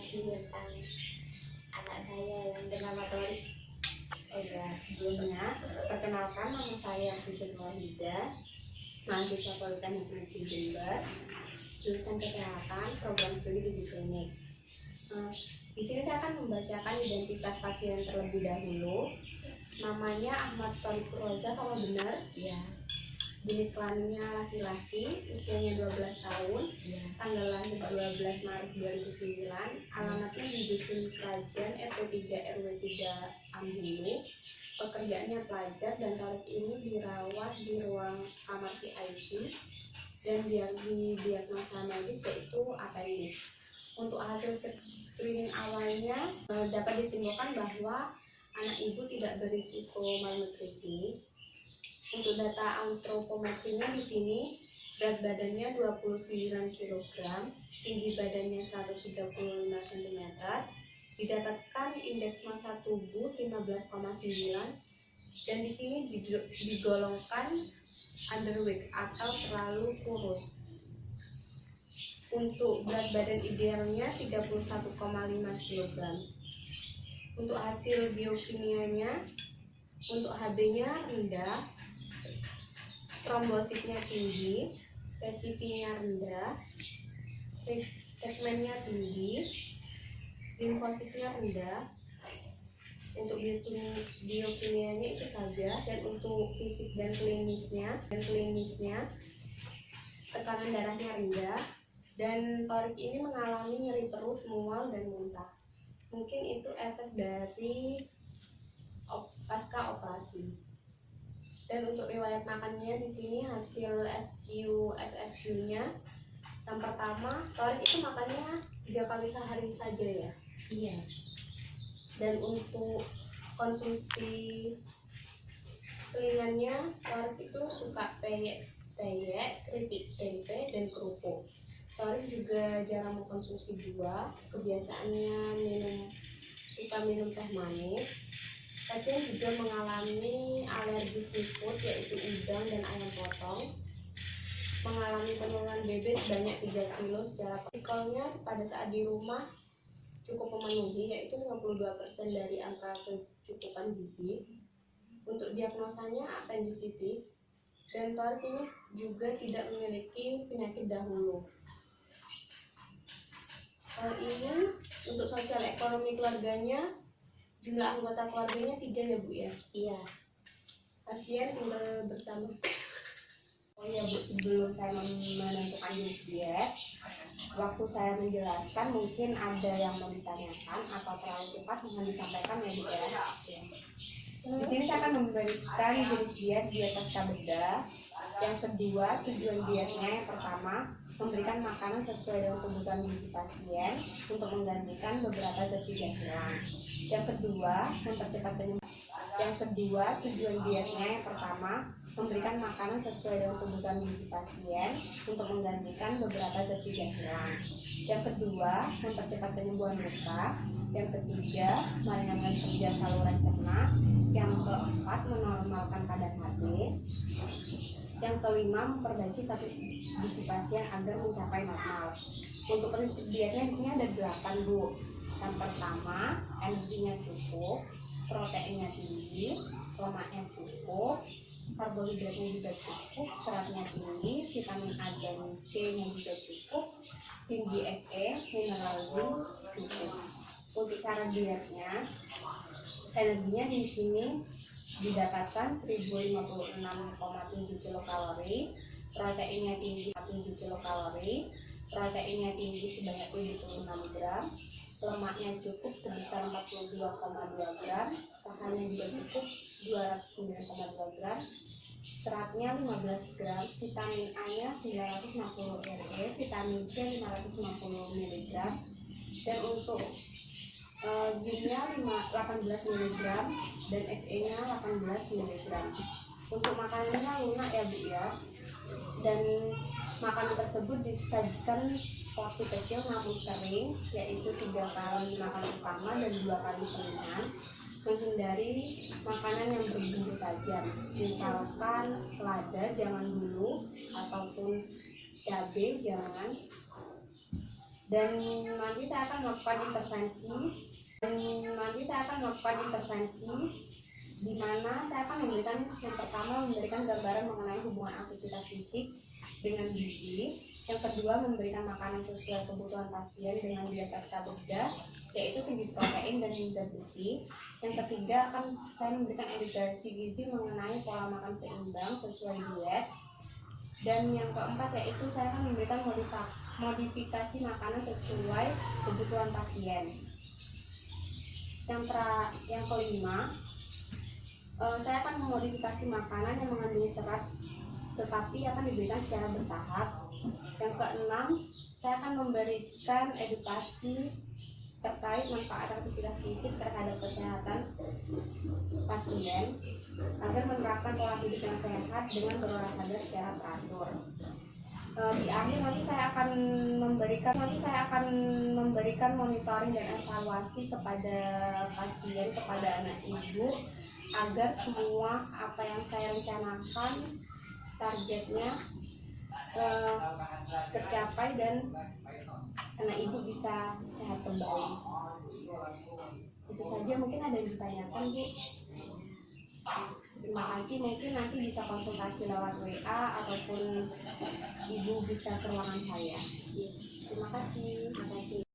informasi tentang anak saya yang bernama Tori. Oh ya, sebelumnya perkenalkan, nama saya Putri Nurhida, mahasiswa Politeknik Negeri Jember, jurusan Kesehatan, program studi gizi klinik. Di sini saya akan membacakan identitas pasien terlebih dahulu. Namanya Ahmad Tori Roza, kalau benar? Ya. Jenis kelaminnya laki-laki, usianya 12 tahun, ya. Tanggal lahir 12 Maret 2009, alamatnya di Dusun Kerajaan RT 3 RW 3 Ambulu. Pekerjaannya pelajar dan Torik ini dirawat di ruang kamar VIP dan didiagnosa medis yaitu appendix. Untuk hasil screening awalnya dapat disimpulkan bahwa anak ibu tidak berisiko malnutrisi. Untuk data antropometrinya di sini, berat badannya 29 kg, tinggi badannya 135 cm, didapatkan indeks massa tubuh 15,9, dan di sini digolongkan underweight atau terlalu kurus. Untuk berat badan idealnya 31,5 kg. Untuk hasil biokimianya, untuk HB-nya rendah, trombositnya tinggi, PCV-nya rendah, segmennya tinggi, limfositnya rendah. Untuk biokimianya itu saja, dan untuk fisik dan klinisnya tekanan darahnya rendah, dan Torik ini mengalami nyeri perut, mual, dan muntah. Mungkin itu efek dari pasca operasi. Dan untuk riwayat makannya di sini hasil FSQ-nya, yang pertama, Torik itu makannya 3 kali sehari saja ya? Iya. Dan untuk konsumsi selingannya, Torik itu suka peyek, keripik tempe, dan kerupuk. Torik juga jarang mengkonsumsi buah, kebiasaannya suka minum teh manis. Pasien juga mengalami alergi seafood yaitu udang dan ayam potong, mengalami penurunan BB sebanyak 3 kg secara partikelnya pada saat di rumah cukup memenuhi, yaitu 52% dari angka kecukupan gizi. Untuk diagnosanya appendicitis, dan Torik ini juga tidak memiliki penyakit dahulu. Ini untuk sosial ekonomi keluarganya, jumlah anggota keluarganya 3 ya Bu ya? Iya. Pasien tinggal bersama. Oh ya Bu, sebelum saya menentukan jenis diet, waktu saya menjelaskan mungkin ada yang mau ditanyakan atau terlalu cepat, mohon disampaikan ya Bu ya. Di sini saya akan memberikan jenis diet pasca bedah. Yang kedua, tujuan dietnya yang pertama, memberikan makanan sesuai dengan kebutuhan gizi pasien untuk menggantikan beberapa zat tidak hilang. Yang kedua, mempercepat penyembuhan. Yang kedua, tujuan dietnya yang pertama, memberikan makanan sesuai dengan kebutuhan gizi pasien untuk menggantikan beberapa zat tidak hilang. Yang kedua, mempercepat penyembuhan luka. Yang ketiga, meringankan kerja saluran cerna. Yang keempat, menormalkan kadar HB. Yang kelima, memperbaiki status gizi pasien agar mencapai normal. Untuk prinsip dietnya di sini ada 8 Bu. Yang pertama, energinya cukup, proteinnya tinggi, lemaknya cukup, karbohidratnya juga cukup, seratnya tinggi, vitamin A dan C-nya juga cukup, tinggi Fe, mineral zinc cukup. Untuk cara dietnya, energinya di sini didapatkan 1056,7 kilokalori, proteinnya tinggi 7 kilokalori, proteinnya tinggi sebanyak 76 gram, lemaknya cukup sebesar 42,2 gram, tahannya juga cukup 209,2 gram, seratnya 15 gram, vitamin A-nya 960 mg, vitamin C 550 mg, dan untuk zinc-nya 18 mg dan Fe-nya 18 mg. Untuk makanannya lunak ya Bu ya. Dan makanan tersebut disajikan porsi kecil namun sering, yaitu 3 kali makan utama dan 2 kali selingan. Menghindari makanan yang berbumbu tajam, misalkan lada jangan dulu, ataupun cabai jangan. Dan nanti saya akan melakukan intervensi di mana saya akan memberikan, yang pertama memberikan gambaran mengenai hubungan aktivitas fisik dengan gizi, yang kedua memberikan makanan sesuai kebutuhan pasien dengan diet karbohidrat yaitu tinggi protein dan zat besi, yang ketiga akan saya memberikan edukasi gizi mengenai pola makan seimbang sesuai diet, dan yang keempat yaitu saya akan memberikan modifikasi makanan sesuai kebutuhan pasien. Yang kelima, saya akan memodifikasi makanan yang mengandung serat tetapi akan diberikan secara bertahap. Yang keenam, saya akan memberikan edukasi terkait manfaat aktivitas fisik terhadap kesehatan pasien agar menerapkan pola hidup yang sehat dengan berolahraga secara teratur. Di akhir nanti saya akan memberikan monitoring dan evaluasi kepada pasien, kepada anak ibu, agar semua apa yang saya rencanakan targetnya tercapai dan anak ibu bisa sehat kembali. Itu saja, mungkin ada yang ditanyakan, Bu. Terima kasih, mungkin nanti bisa konsultasi lewat WA ataupun ibu bisa ke ruangan saya. Terima kasih.